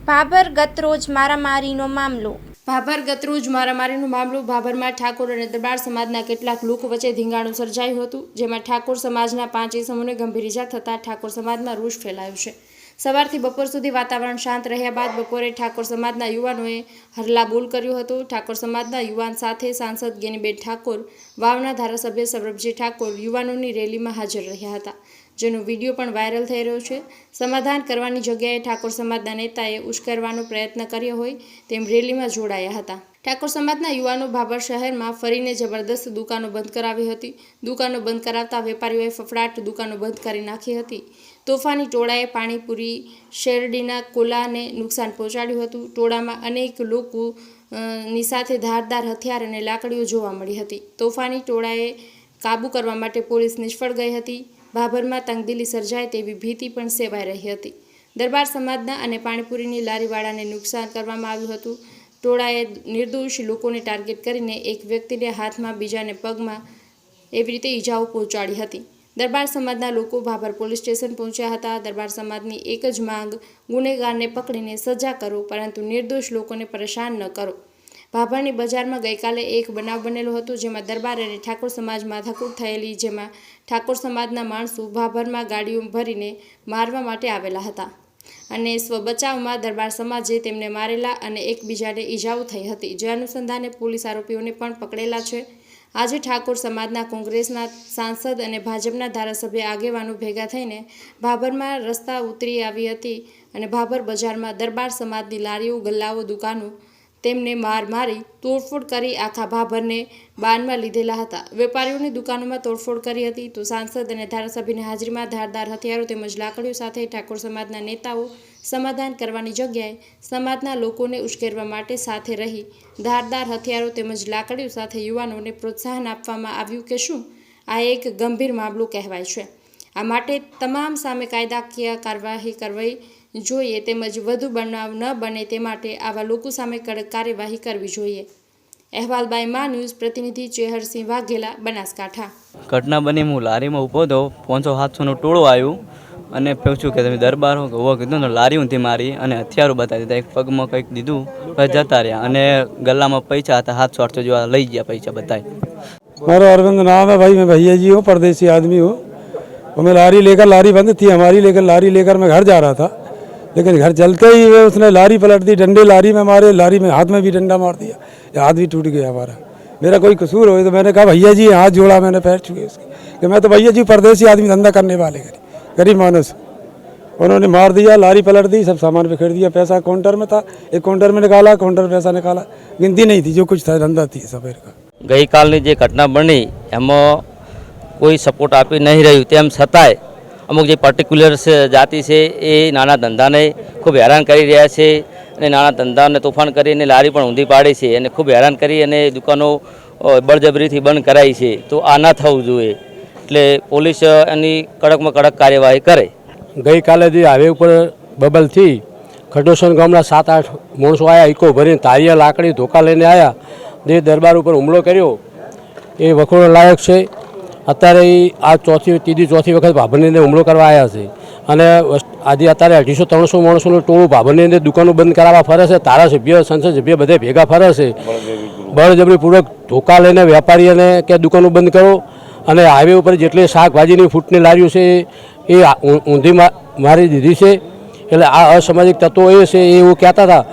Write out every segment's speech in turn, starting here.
ભાભર ગતરોજ મારામારીનો મામલો ભાભરમાં ઠાકોર અને દરબાર સમાજના કેટલાક લોકો વચ્ચે ધીંગાણું સર્જાયું હતું, જેમાં ઠાકોર સમાજના 5 ઇસમોને ગંભીર ઇજા થતાં ઠાકોર સમાજમાં રોષ ફેલાયો છે। સવારથી બપોર સુધી વાતાવરણ શાંત રહ્યા બાદ બપોરે ઠાકોર સમાજના યુવાનોએ હલ્લાબોલ કર્યો હતો। ઠાકોર સમાજના યુવાન સાથે સાંસદ ગેનીબેન ઠાકોર, વાવના ધારાસભ્ય સૌરભજી ઠાકોર યુવાનોની રેલીમાં હાજર રહ્યા હતા, જેનો વિડીયો પણ વાયરલ થઈ રહ્યો છે। સમાધાન કરવાની જગ્યાએ ઠાકોર સમાજના નેતાએ ઉશ્કેરવાનો પ્રયત્ન કર્યો હોય તેમ રેલીમાં જોડાયા હતા। ઠાકોર સમાજના યુવાનો ભાભર શહેરમાં ફરીને જબરદસ્ત દુકાનો બંધ કરાવી હતી। દુકાનો બંધ કરાવતા વેપારીઓએ ફફડાટ દુકાનો બંધ કરી નાખી હતી। તોફાની ટોળાએ પાણીપુરી શેરડીના કોલાને નુકસાન પહોંચાડ્યું હતું। ટોળામાં અનેક લોકોની સાથે ધારદાર હથિયાર અને લાકડીઓ જોવા મળી હતી। તોફાની ટોળાએ કાબૂ કરવા માટે પોલીસ નિષ્ફળ ગઈ હતી। ભાભરમાં તંગદિલી સર્જાય તેવી ભીતિ પણ સેવાઈ રહી હતી। દરબાર સમાજના અને પાણીપુરીની લારીવાળાને નુકસાન કરવામાં આવ્યું હતું। ટોળાએ નિર્દોષ લોકોને ટાર્ગેટ કરીને એક વ્યક્તિને હાથમાં, બીજાને પગમાં એવી રીતે ઈજાઓ પહોંચાડી હતી। દરબાર સમાજના લોકો ભાભર પોલીસ સ્ટેશન પહોંચ્યા હતા। દરબાર સમાજની એક જ માંગ, ગુનેગારને પકડીને સજા કરો, પરંતુ નિર્દોષ લોકોને પરેશાન ન કરો। ભાભરની બજારમાં ગઈકાલે એક બનાવ બનેલો હતો, જેમાં દરબાર અને ઠાકોર સમાજ માથાકૂટ થયેલી, જેમાં ઠાકોર સમાજના માણસો ભાભરમાં ગાડીઓ ભરીને મારવા માટે આવેલા હતા અને સ્વબચાવમાં દરબાર સમાજે તેમને મારેલા અને એકબીજાને ઈજાઓ થઈ હતી, જે અનુસંધાને પોલીસ આરોપીઓને પણ પકડેલા છે। આજે ઠાકોર સમાજના, કોંગ્રેસના સાંસદ અને ભાજપના ધારાસભ્ય આગેવાનો ભેગા થઈને ભાભરમાં રસ્તા ઉતરી આવી હતી અને ભાભર બજારમાં દરબાર સમાજની લારીઓ, ગલ્લાઓ, દુકાનો તેમને મારી તોડફોડ કરી આખા ભાભરને બાનમાં લીધેલા હતા। વેપારીઓની દુકાનોમાં તોડફોડ કરી હતી, તો સાંસદ અને ધારાસભ્યની હાજરીમાં ધારદાર હથિયારો તેમજ લાકડીઓ સાથે ઠાકોર સમાજના નેતાઓ સમાધાન કરવાની જગ્યાએ સમાજના લોકોને ઉશ્કેરવા માટે સાથે રહી ધારદાર હથિયારો તેમજ લાકડીઓ સાથે યુવાનોને પ્રોત્સાહન આપવામાં આવ્યું કે શું? આ એક ગંભીર મામલો કહેવાય છે। આ માટે તમામ સામે કાયદાકીય કાર્યવાહી કરવી જોઈએ તેમજ વધુ બનાવ ન બને તે માટે આવા લોકો સામે કડક કાર્યવાહી કરવી જોઈએ। અહેવાલ બાય મા ન્યૂઝ પ્રતિનિધિ ચેહરસિંહ વાઘેલા, બનાસકાંઠા। ઘટના બની, હું લારીમાં ઊભો હતો, 500-700નું ટોળું આવ્યું અને પૂછ્યું કે તમે દરબાર હો? હોવો કીધું ને, લારી ઊંધી મારી અને હથિયારો બતાવી દીધા। એક પગમાં કંઈક દીધું, પછી જતા રહ્યા અને ગલ્લામાં પૈસા હતા 700-800 જેવા લઈ ગયા પૈસા બતાવી। मेरा अरविंद नाम है भाई, मैं भैया जी हूँ, परदेसी आदमी हूँ। और मैं लारी बंद थी हमारी, लेकिन लारी लेकर मैं घर जा रहा था, लेकिन घर चलते ही उसने लारी पलट दी, डंडे लारी में मारे, लारी में हाथ में भी डंडा मार दिया, हाथ भी टूट गया हमारा। मेरा कोई कसूर हो तो मैंने कहा भैया जी, हाथ जोड़ा मैंने, पैर छुए उसके कि मैं तो भैया जी परदेसी आदमी, धंधा करने वाले गरीब मानुस। उन्होंने मार दिया, लारी पलट दी, सब सामान बिखेर दिया। पैसा काउंटर में था, एक काउंटर में निकाला, काउंटर पैसा निकाला, गिनती नहीं थी, जो कुछ था धंधा थी सवेर का। गई कालनी जे घटना बनी एमां कोई सपोर्ट आपी नहीं रह्યું, તેમ છતાંય અમુક જે પર્ટિક્યુલર જાતિ છે એ નાના ધંધાને ખૂબ હેરાન કરી રહ્યા છે અને નાના ધંધાને તોફાન કરીને લારી પણ ઊંધી પાડી છે અને ખૂબ હેરાન કરી અને દુકાનો બળજબરીથી બંધ કરાવી છે। તો આ ન થવું જોઈએ, એટલે પોલીસ એની કડકમાં કડક કાર્યવાહી કરે। ગઈકાલે જે હાઈવે ઉપર બબલથી ખડોસન ગામના 7-8 માણસો આવ્યા, ઇકો ભરીને તારિયા, લાકડી, ધોકા લઈને આવ્યા, જે દરબાર ઉપર હુમલો કર્યો એ વખોડો લાયક છે। અત્યારે આ ત્રીજી ચોથી વખત ભાભરની અંદર હુમલો કરવા આવ્યા છે અને આજે અત્યારે 250-300 માણસોનું ટોળું ભાભરની અંદર દુકાનો બંધ કરાવવા ફરે છે। ધારાસભ્ય, સંસદ સભ્ય બધે ભેગા ફરે છે, બળજબરીપૂર્વક ધોકા લઈને વેપારીઓને કે દુકાનો બંધ કરો અને હાઈવે ઉપર જેટલી શાકભાજીની ફૂટની લારીઓ છે એ ઊંધી મારી દીધી છે। એટલે આ અસામાજિક તત્વો એ છે, એ એવું કહેતા હતા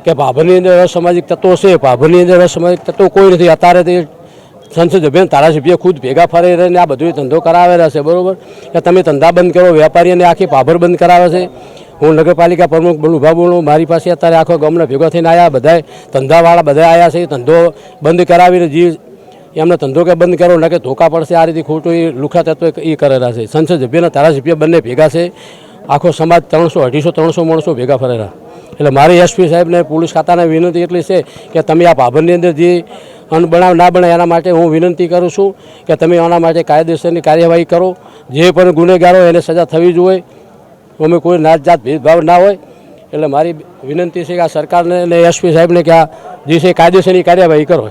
કે ભાભરની અંદર અસામાજિક તત્વો છે, ભાભરની અંદર અસામાજિક તત્વો કોઈ નથી। અત્યારે તે સંસદ સભ્ય, ધારાસભ્ય ખુદ ભેગા ફરી રહીને આ બધું ધંધો કરાવેલા છે, બરાબર? કે તમે ધંધા બંધ કરો, વેપારીઓને આખી ભાભર બંધ કરાવે છે। હું નગરપાલિકા પ્રમુખ ઉભા બોલું, મારી પાસે અત્યારે આખો ગામના ભેગા થઈને આવ્યા, બધા ધંધાવાળા બધા આવ્યા છે, ધંધો બંધ કરાવીને જે એમને ધંધો કે બંધ કરો ને કે ધોકા પડશે, આ રીતે ખોટું એ લુખા તત્વો એ કરેલા છે। સંસદ સભ્યના ધારાસભ્ય બંને ભેગા છે, આખો સમાજ 250-300 માણસો ભેગા ફરેલા। એટલે મારી એસપી સાહેબને, પોલીસ ખાતાને વિનંતી એટલી છે કે તમે આ ભાભરની અંદર જે અનબનાવ ના બને એના માટે હું વિનંતી કરું છું કે તમે આના માટે કાયદેસરની કાર્યવાહી કરો। જે પણ ગુનેગારો એને સજા થવી જોઈએ, અમે કોઈ નાત જાત ભેદભાવ ના હોય। એટલે મારી વિનંતી છે કે આ સરકારને અને એસપી સાહેબને કે આ જે છે કાયદેસરની કાર્યવાહી કરો।